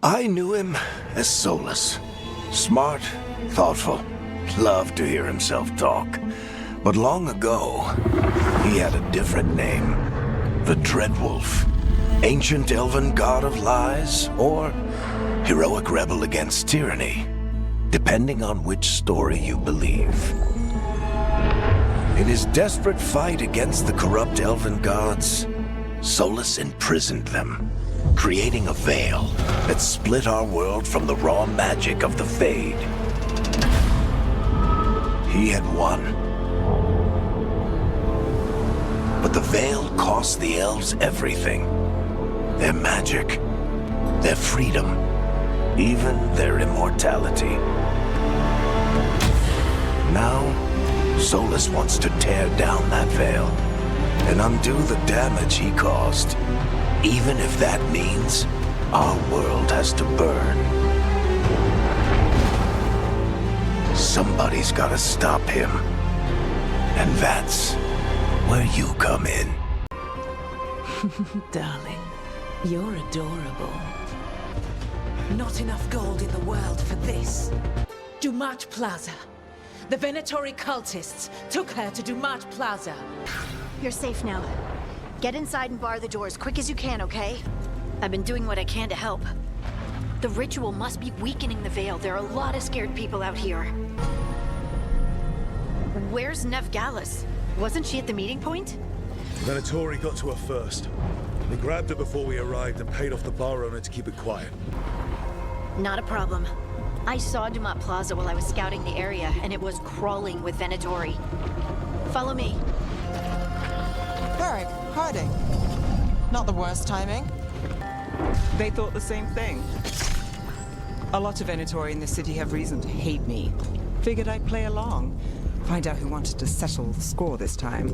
I knew him as Solas. Smart, thoughtful, loved to hear himself talk. But long ago, he had a different name. The Dreadwolf. Ancient elven god of lies, or heroic rebel against tyranny, depending on which story you believe. In his desperate fight against the corrupt elven gods, Solas imprisoned them, creating a veil that split our world from the raw magic of the Fade. He had won. But the veil cost the elves everything. Their magic, their freedom, even their immortality. Now, Solas wants to tear down that veil and undo the damage he caused, even if that means our world has to burn. Somebody's gotta stop him, and that's where you come in. Darling, you're adorable. Not enough gold in the world for this. Dumat Plaza. The Venatori cultists took her to Dumat Plaza. You're safe now. Get inside and bar the doors quick as you can, okay? I've been doing what I can to help. The ritual must be weakening the veil. There are a lot of scared people out here. Where's Neve Gallus? Wasn't she at the meeting point? Venatori got to her first. We grabbed her before we arrived and paid off the bar owner to keep it quiet. Not a problem. I saw Dumat Plaza while I was scouting the area, and it was crawling with Venatori. Follow me. Varric, hiding. Not the worst timing. They thought the same thing. A lot of Venatori in the city have reason to hate me. Figured I'd play along. Find out who wanted to settle the score this time.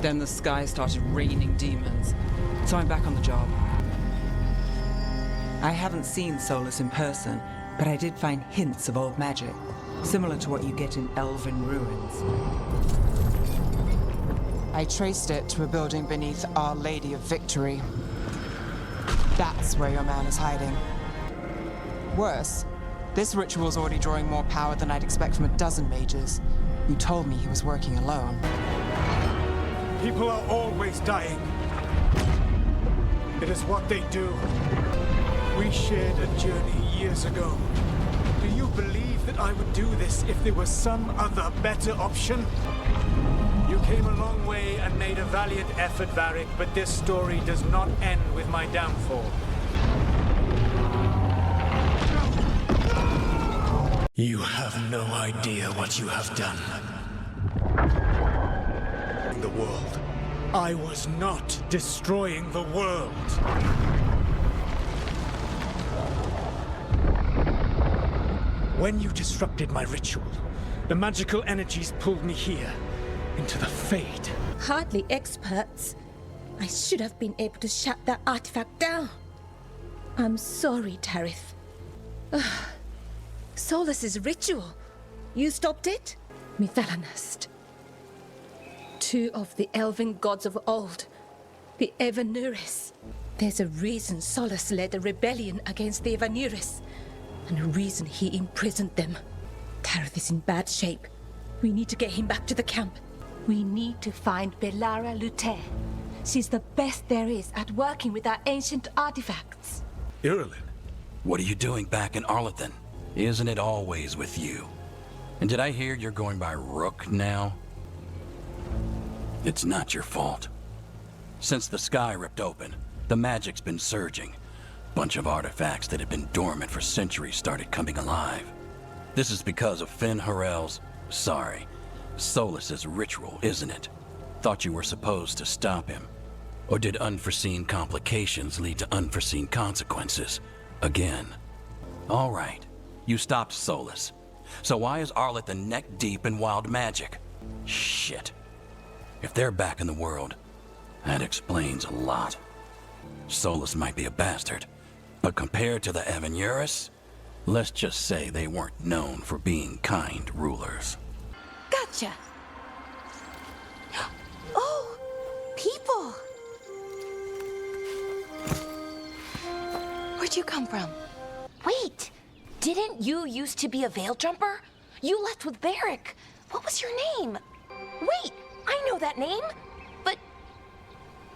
Then the sky started raining demons, so I'm back on the job. I haven't seen Solas in person, but I did find hints of old magic, similar to what you get in elven ruins. I traced it to a building beneath Our Lady of Victory. That's where your man is hiding. Worse, this ritual's already drawing more power than I'd expect from a dozen mages. You told me he was working alone. People are always dying. It is what they do. We shared a journey years ago. Do you believe that I would do this if there was some other better option? You came a long way and made a valiant effort, Varric, but this story does not end with my downfall. You have no idea what you have done. The world. I was not destroying the world. When you disrupted my ritual, the magical energies pulled me here, into the Fade. Hardly experts. I should have been able to shut that artifact down. I'm sorry, Tarith. Solas's ritual. You stopped it? Mythalanast. Two of the elven gods of old. The Evanuris. There's a reason Solas led a rebellion against the Evanuris. And a reason he imprisoned them. Tarith is in bad shape. We need to get him back to the camp. We need to find Bellara Lute. She's the best there is at working with our ancient artifacts. Irelin? What are you doing back in Arlington? Isn't it always with you? And did I hear you're going by Rook now? It's not your fault. Since the sky ripped open, the magic's been surging. Bunch of artifacts that had been dormant for centuries started coming alive. This is because of Solas's ritual, isn't it? Thought you were supposed to stop him. Or did unforeseen complications lead to unforeseen consequences? Again. All right, you stopped Solas. So why is Arlington neck deep in wild magic? Shit. If they're back in the world, that explains a lot. Solas might be a bastard, but compared to the Evanuris, let's just say they weren't known for being kind rulers. Gotcha! Oh, people! Where'd you come from? Wait! Didn't you used to be a veil jumper? You left with Varric. What was your name? Wait! I know that name! But...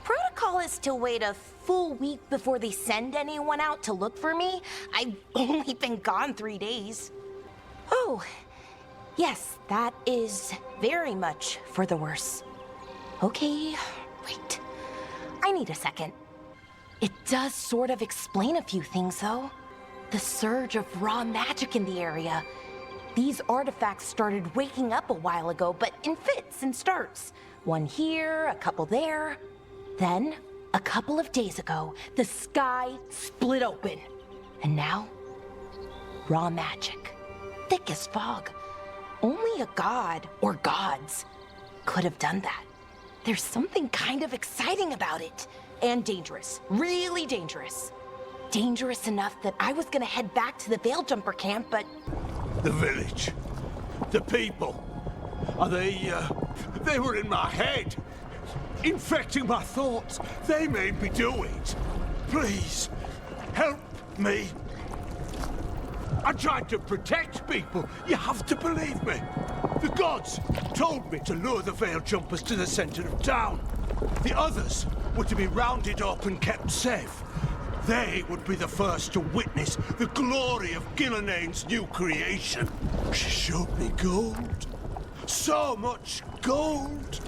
protocol is to wait a full week before they send anyone out to look for me. I've only been gone 3 days. Oh, yes, that is very much for the worse. Okay, wait. I need a second. It does sort of explain a few things, though. The surge of raw magic in the area. These artifacts started waking up a while ago, but in fits and starts. One here, a couple there. Then, a couple of days ago, the sky split open. And now, raw magic. Thick as fog. Only a god, or gods, could have done that. There's something kind of exciting about it. And dangerous. Really dangerous. Dangerous enough that I was gonna head back to the Veil Jumper camp, but... The village. The people. Are they, They were in my head. Infecting my thoughts. They made me do it. Please, help me. I tried to protect people. You have to believe me. The gods told me to lure the Veil Jumpers to the center of town. The others were to be rounded up and kept safe. They would be the first to witness the glory of Ghilan'Nain's new creation. She showed me gold. So much gold.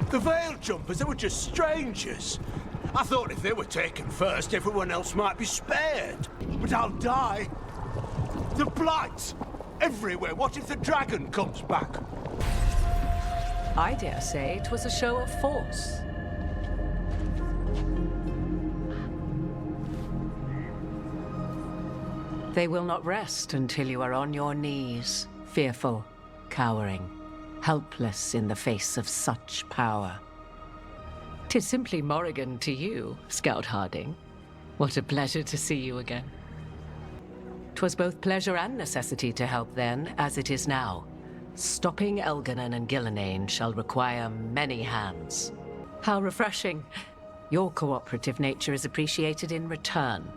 The Veil Jumpers, they were just strangers. I thought if they were taken first, everyone else might be spared. But I'll die. The blights everywhere. What if the dragon comes back? I dare say it was a show of force. They will not rest until you are on your knees, fearful, cowering, helpless in the face of such power. 'Tis simply Morrigan to you, Scout Harding. What a pleasure to see you again. 'Twas both pleasure and necessity to help then, as it is now. Stopping Elgar'Nan and Ghilan'Nain shall require many hands. How refreshing. Your cooperative nature is appreciated in return.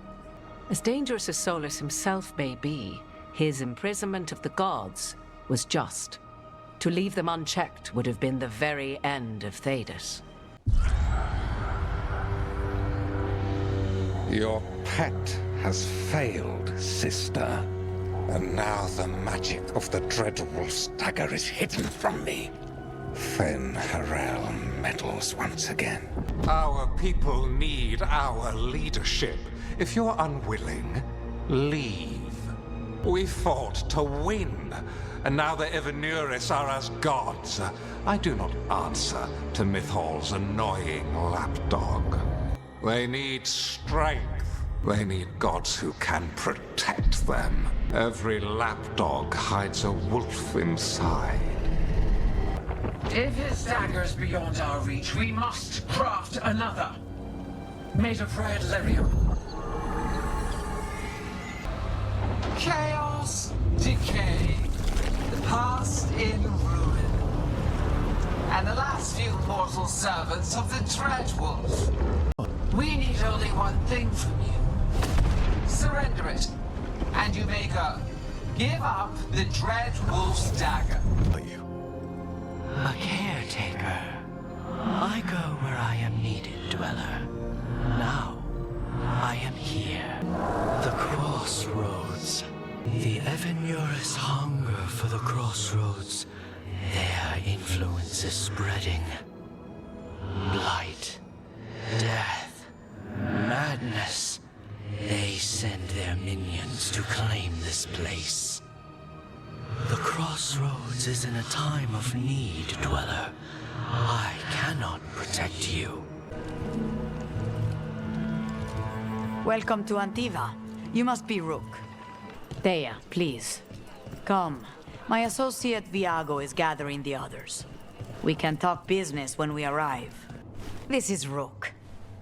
As dangerous as Solas himself may be, his imprisonment of the gods was just. To leave them unchecked would have been the very end of Thedas. Your pet has failed, sister. And now the magic of the Dreadwolf's dagger is hidden from me. Then Harel meddles once again. Our people need our leadership. If you're unwilling, leave. We fought to win, and now the Evenuris are as gods. I do not answer to Mythal's annoying lapdog. They need strength. They need gods who can protect them. Every lapdog hides a wolf inside. If his dagger's beyond our reach, we must craft another. Made of red lyrium. Chaos, decay, the past in ruin, and the last few mortal servants of the Dreadwolf. We need only one thing from you. Surrender it, and you may go. Give up the Dreadwolf's dagger. A caretaker. I go where I am needed, Dweller. Now, I am here. The crossroads. The Evenuris hunger for the crossroads. Their influence is spreading. Blight. Death. Madness. They send their minions to claim this place. The crossroads is in a time of need, Dweller. I cannot protect you. Welcome to Antiva. You must be Rook. Teia, please. Come. My associate Viago is gathering the others. We can talk business when we arrive. This is Rook.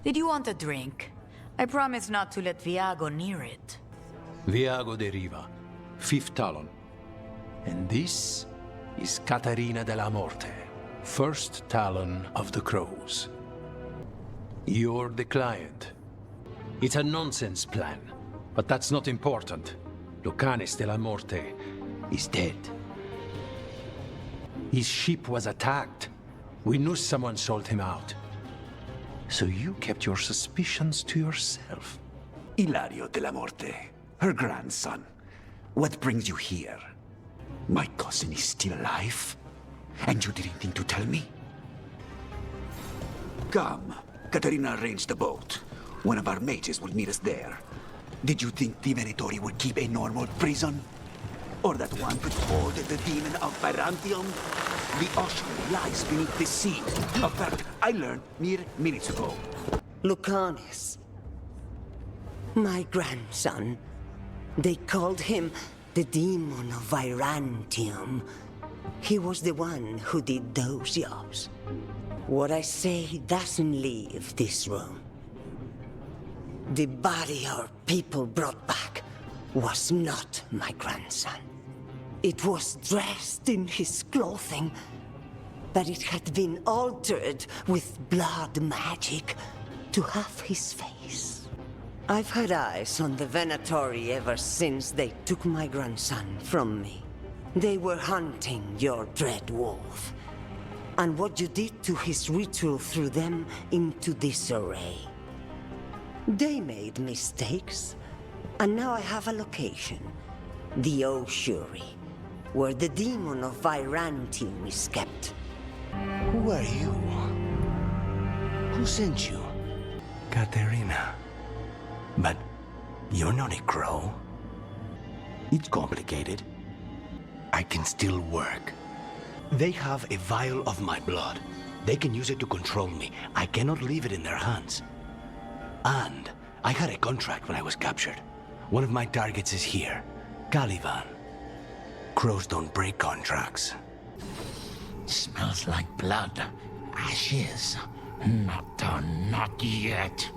Did you want a drink? I promise not to let Viago near it. Viago de Riva, 5th Talon. And this is Caterina de la Morte, 1st Talon of the Crows. You're the client. It's a nonsense plan. But that's not important. Lucanis de la Morte is dead. His ship was attacked. We knew someone sold him out. So you kept your suspicions to yourself. Illario de la Morte, her grandson. What brings you here? My cousin is still alive? And you didn't think to tell me? Come. Caterina arranged the boat. One of our mages will meet us there. Did you think the Venatori would keep a normal prison? Or that one could hold the demon of Byzantium? The ocean lies beneath the sea. A fact I learned mere minutes ago. Lucanis. My grandson. They called him the demon of Byzantium. He was the one who did those jobs. What I say doesn't leave this room. The body our people brought back was not my grandson. It was dressed in his clothing, but it had been altered with blood magic to have his face. I've had eyes on the Venatori ever since they took my grandson from me. They were hunting your dread wolf. And what you did to his ritual threw them into disarray. They made mistakes, and now I have a location. The Ossuary, where the demon of Byzantium is kept. Who are you? Who sent you? Caterina. But you're not a crow. It's complicated. I can still work. They have a vial of my blood. They can use it to control me. I cannot leave it in their hands. And I had a contract when I was captured. One of my targets is here, Caliban. Crows don't break contracts. Smells like blood. Ashes. Not done, not yet.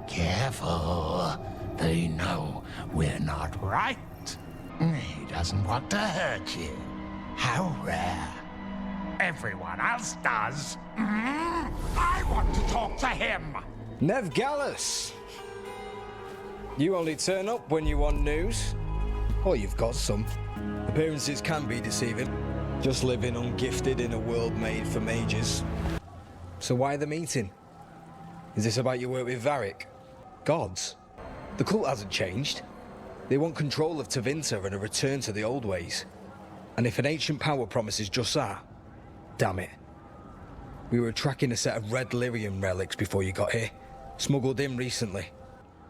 Careful. They know we're not right. He doesn't want to hurt you. How rare. Everyone else does. I want to talk to him. Neve Gallus! You only turn up when you want news. Or you've got some. Appearances can be deceiving. Just living ungifted in a world made for mages. So why the meeting? Is this about your work with Varric? Gods? The cult hasn't changed. They want control of Tevinter and a return to the old ways. And if an ancient power promises just that, damn it. We were tracking a set of red lyrium relics before you got here. Smuggled in recently.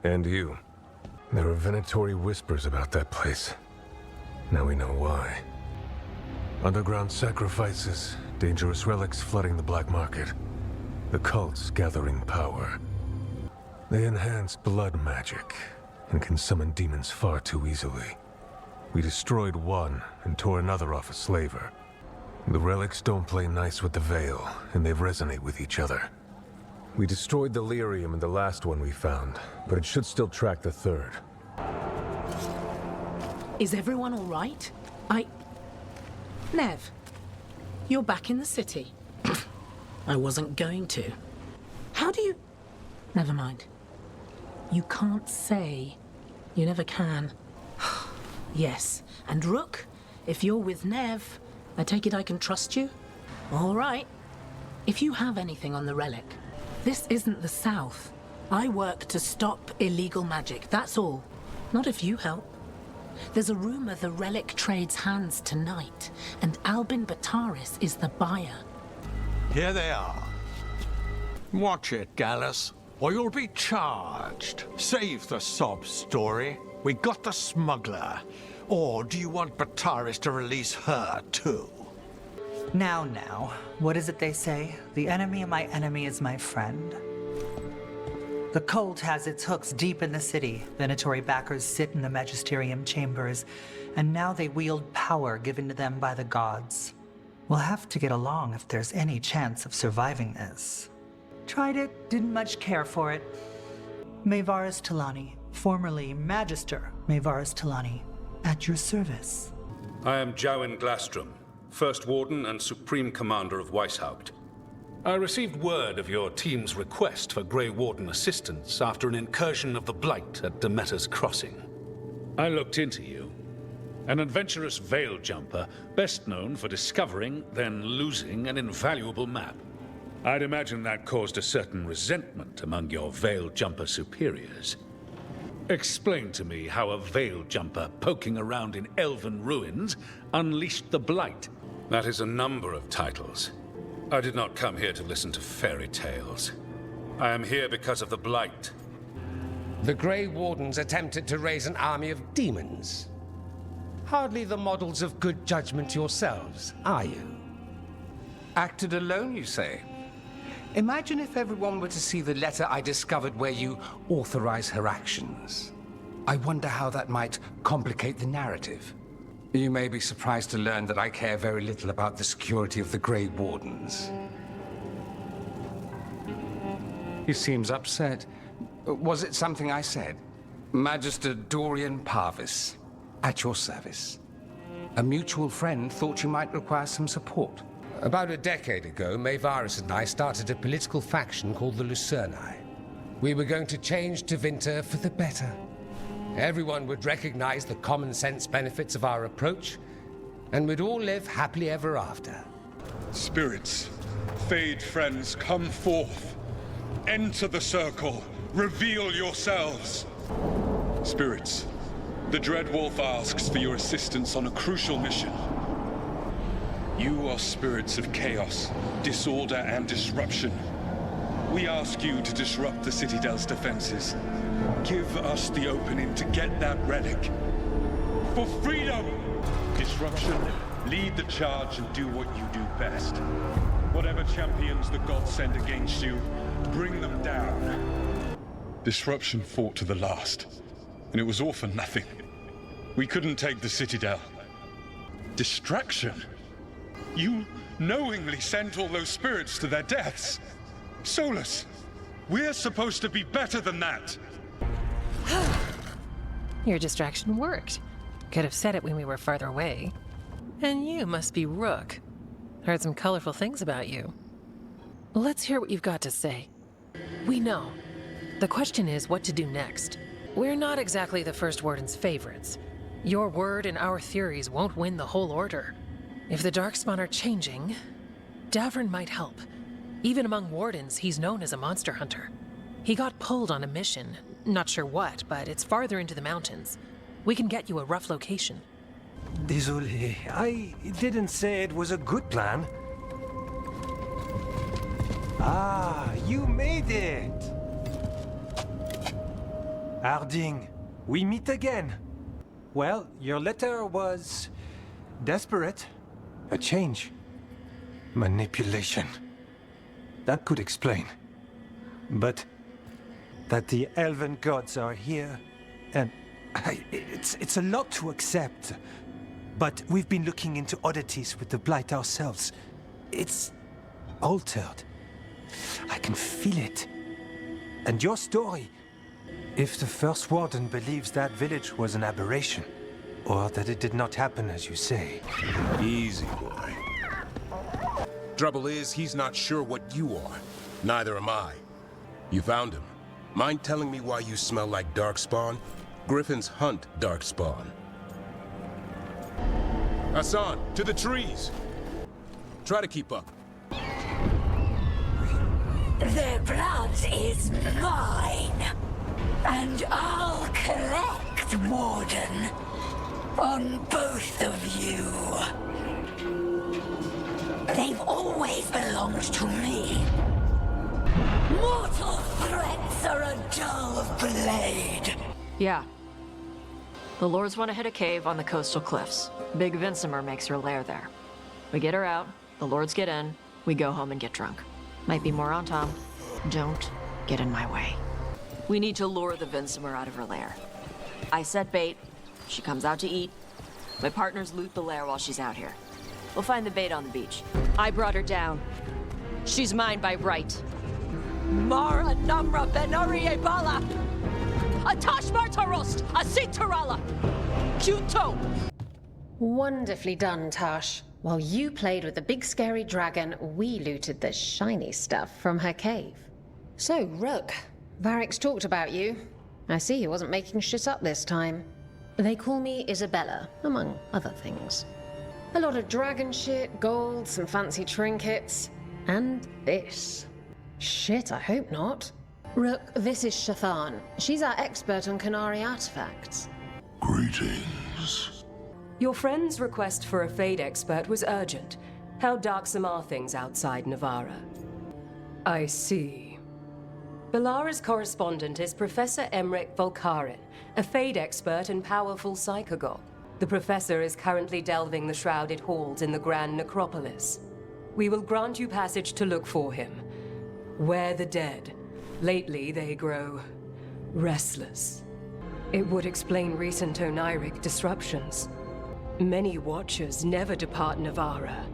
And you. There were Venatori whispers about that place. Now we know why. Underground sacrifices, dangerous relics flooding the black market. The cults gathering power. They enhance blood magic and can summon demons far too easily. We destroyed one and tore another off a slaver. The relics don't play nice with the Veil, and they resonate with each other. We destroyed the lyrium in the last one we found, but it should still track the third. Is everyone all right? Neve, you're back in the city. I wasn't going to. How do you... Never mind. You can't say. You never can. Yes, and Rook, if you're with Neve, I take it I can trust you? All right. If you have anything on the relic, this isn't the South. I work to stop illegal magic, that's all. Not if you help. There's a rumor the relic trades hands tonight, and Albin Bataris is the buyer. Here they are. Watch it, Gallus, or you'll be charged. Save the sob story. We got the smuggler. Or do you want Bataris to release her, too? Now, what is it they say? The enemy of my enemy is my friend. The cult has its hooks deep in the city. Venatori backers sit in the magisterium chambers, and now they wield power given to them by the gods. We'll have to get along if there's any chance of surviving this. Tried it, didn't much care for it. Maevaris Talani, formerly Magister Maevaris Talani, at your service. I am Jowin Glastrom, First Warden and Supreme Commander of Weishaupt. I received word of your team's request for Grey Warden assistance after an incursion of the Blight at Demeter's Crossing. I looked into you. An adventurous veil jumper, best known for discovering, then losing an invaluable map. I'd imagine that caused a certain resentment among your veil jumper superiors. Explain to me how a veil jumper poking around in elven ruins unleashed the Blight. That is a number of titles. I did not come here to listen to fairy tales. I am here because of the Blight. The Grey Wardens attempted to raise an army of demons. Hardly the models of good judgment yourselves, are you? Acted alone, you say? Imagine if everyone were to see the letter I discovered where you authorize her actions. I wonder how that might complicate the narrative. You may be surprised to learn that I care very little about the security of the Grey Wardens. He seems upset. Was it something I said? Magister Dorian Parvis, at your service. A mutual friend thought you might require some support. About a decade ago, Varric and I started a political faction called the Lucerni. We were going to change Tevinter for the better. Everyone would recognize the common sense benefits of our approach, and we'd all live happily ever after. Spirits, fade friends, come forth. Enter the circle. Reveal yourselves. Spirits, the Dreadwolf asks for your assistance on a crucial mission. You are spirits of chaos, disorder, and disruption. We ask you to disrupt the Citadel's defenses. Give us the opening to get that relic. For freedom! Disruption, lead the charge and do what you do best. Whatever champions the gods send against you, bring them down. Disruption fought to the last, and it was all for nothing. We couldn't take the Citadel. Distraction? You knowingly sent all those spirits to their deaths. Solas, we're supposed to be better than that. Your distraction worked. Could have said it when we were farther away. And you must be Rook. Heard some colorful things about you. Let's hear what you've got to say. We know. The question is what to do next. We're not exactly the First Warden's favorites. Your word and our theories won't win the whole order. If the Darkspawn are changing, Davrin might help. Even among Wardens, he's known as a monster hunter. He got pulled on a mission. Not sure what, but it's farther into the mountains. We can get you a rough location. Désolé, I didn't say it was a good plan. Ah, you made it! Harding, we meet again. Well, your letter was desperate. A change. Manipulation. That could explain. But that the elven gods are here, and it's a lot to accept. But we've been looking into oddities with the Blight ourselves. It's altered. I can feel it. And your story, if the First Warden believes that village was an aberration, or that it did not happen as you say. Easy, boy. Trouble is, he's not sure what you are. Neither am I. You found him. Mind telling me why you smell like Darkspawn? Griffins hunt Darkspawn. Hassan, to the trees! Try to keep up. Their blood is mine, and I'll collect, Warden, on both of you. They've always belonged to me. Mortal threats are a dull blade. Yeah. The Lords want to hit a cave on the coastal cliffs. Big Vinsimer makes her lair there. We get her out, the Lords get in, we go home and get drunk. Might be more on Tom. Don't get in my way. We need to lure the Vinsimer out of her lair. I set bait, she comes out to eat. My partners loot the lair while she's out here. We'll find the bait on the beach. I brought her down. She's mine by right. Mara Namra Benarie Bala! Atash Martarost! Asit Tarala! Kyuto! Wonderfully done, Tash. While you played with the big scary dragon, we looted the shiny stuff from her cave. So, Rook, Varric's talked about you. I see he wasn't making shit up this time. They call me Isabella, among other things. A lot of dragon shit, gold, some fancy trinkets, and this. Shit, I hope not. Rook, this is Shathan. She's our expert on Qunari artifacts. Greetings. Your friend's request for a Fade expert was urgent. How darksome are things outside Navara? I see. Bellara's correspondent is Professor Emric Volcarin, a Fade expert and powerful psychogol. The professor is currently delving the shrouded halls in the Grand Necropolis. We will grant you passage to look for him. Where the dead. Lately, they grow restless. It would explain recent Oniric disruptions. Many Watchers never depart Navara.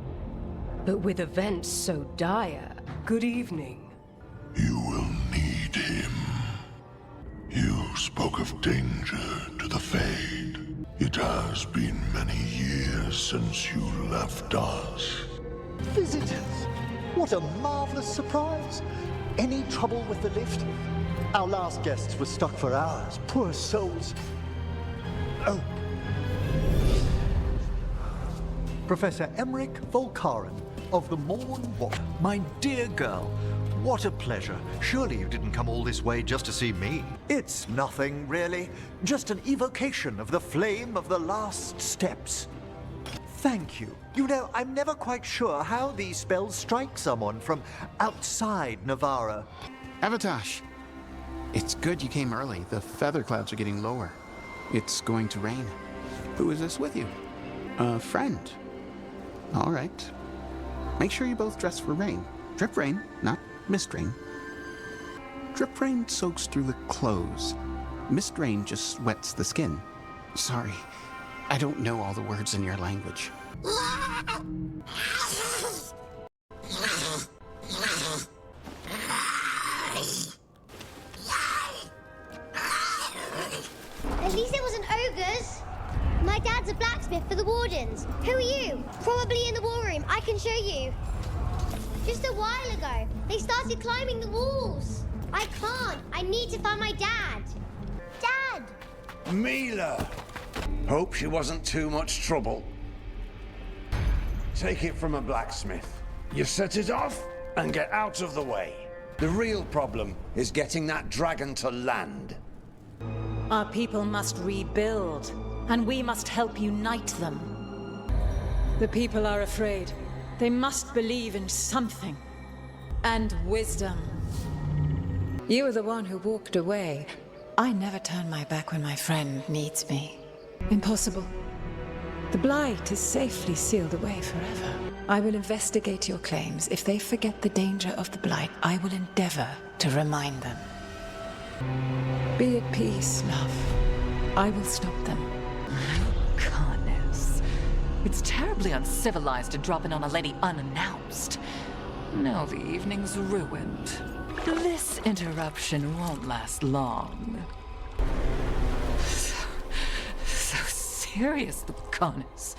But with events so dire, good evening. You will need him. You spoke of danger to the Fade. It has been many years since you left us. Visitors! What a marvelous surprise! Any trouble with the lift? Our last guests were stuck for hours. Poor souls. Oh. Professor Emric Volcarin of the Morn Watch. My dear girl, what a pleasure. Surely you didn't come all this way just to see me. It's nothing, really. Just an evocation of the flame of the last steps. Thank you. You know, I'm never quite sure how these spells strike someone from outside Navara. Avatash, it's good you came early. The feather clouds are getting lower. It's going to rain. Who is this with you? A friend. All right. Make sure you both dress for rain. Drip rain, not mist rain. Drip rain soaks through the clothes. Mist rain just wets the skin. Sorry, I don't know all the words in your language. At least it wasn't ogres. My dad's a blacksmith for the Wardens. Who are you? Probably in the war room. I can show you. Just a while ago, they started climbing the walls. I can't. I need to find my dad. Dad! Mila! Hope she wasn't too much trouble. Take it from a blacksmith. You set it off and get out of the way. The real problem is getting that dragon to land. Our people must rebuild, and we must help unite them. The people are afraid. They must believe in something. And wisdom. You were the one who walked away. I never turn my back when my friend needs me. Impossible. The Blight is safely sealed away forever. I will investigate your claims. If they forget the danger of the Blight, I will endeavor to remind them. Be at peace, love. I will stop them. Goodness. It's terribly uncivilized to drop in on a lady unannounced. Now the evening's ruined. This interruption won't last long. So serious, Lucanus.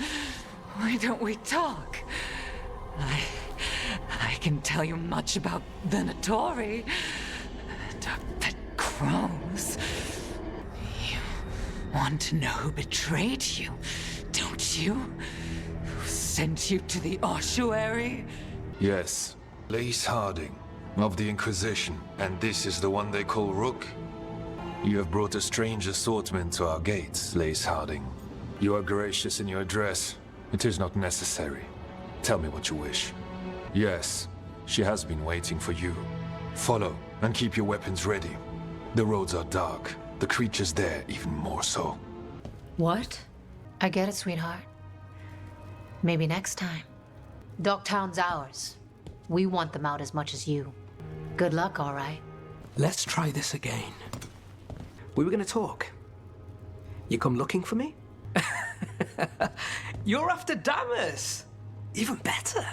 Why don't we talk? I can tell you much about Venatori and our pet crows. You want to know who betrayed you, don't you? Who sent you to the ossuary? Yes, Lace Harding, of the Inquisition, and this is the one they call Rook. You have brought a strange assortment to our gates, Lace Harding. You are gracious in your address. It is not necessary. Tell me what you wish. Yes, she has been waiting for you. Follow, and keep your weapons ready. The roads are dark. The creatures there even more so. What? I get it, sweetheart. Maybe next time. Dogtown's ours. We want them out as much as you. Good luck, all right? Let's try this again. We were gonna talk. You come looking for me? You're after Damas! Even better.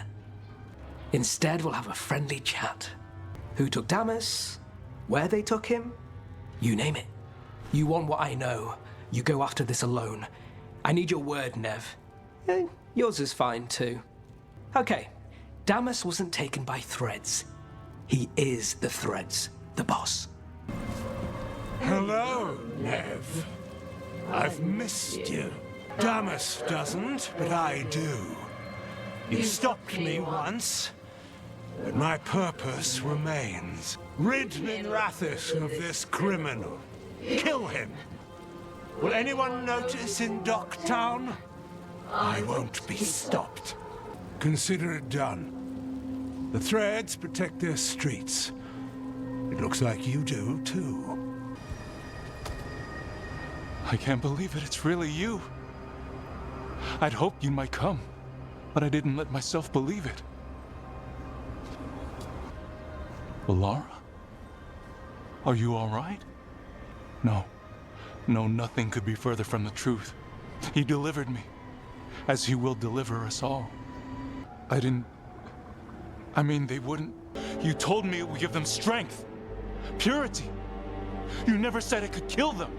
Instead, we'll have a friendly chat. Who took Damas? Where they took him? You name it. You want what I know. You go after this alone. I need your word, Neve. Yours is fine, too. Okay, Damas wasn't taken by threads. He is the threads, the boss. Hello, Neve. I've missed you. Damas doesn't, but I do. You stopped me once, but my purpose remains. Rid Minrathis of this criminal. Kill him. Will anyone notice in Docktown? I won't be stopped. Consider it done. The Threads protect their streets. It looks like you do, too. I can't believe it. It's really you. I'd hoped you might come, but I didn't let myself believe it. Bellara? Are you all right? No. No, nothing could be further from the truth. He delivered me, as he will deliver us all. I mean, they wouldn't. You told me it would give them strength, purity. You never said it could kill them.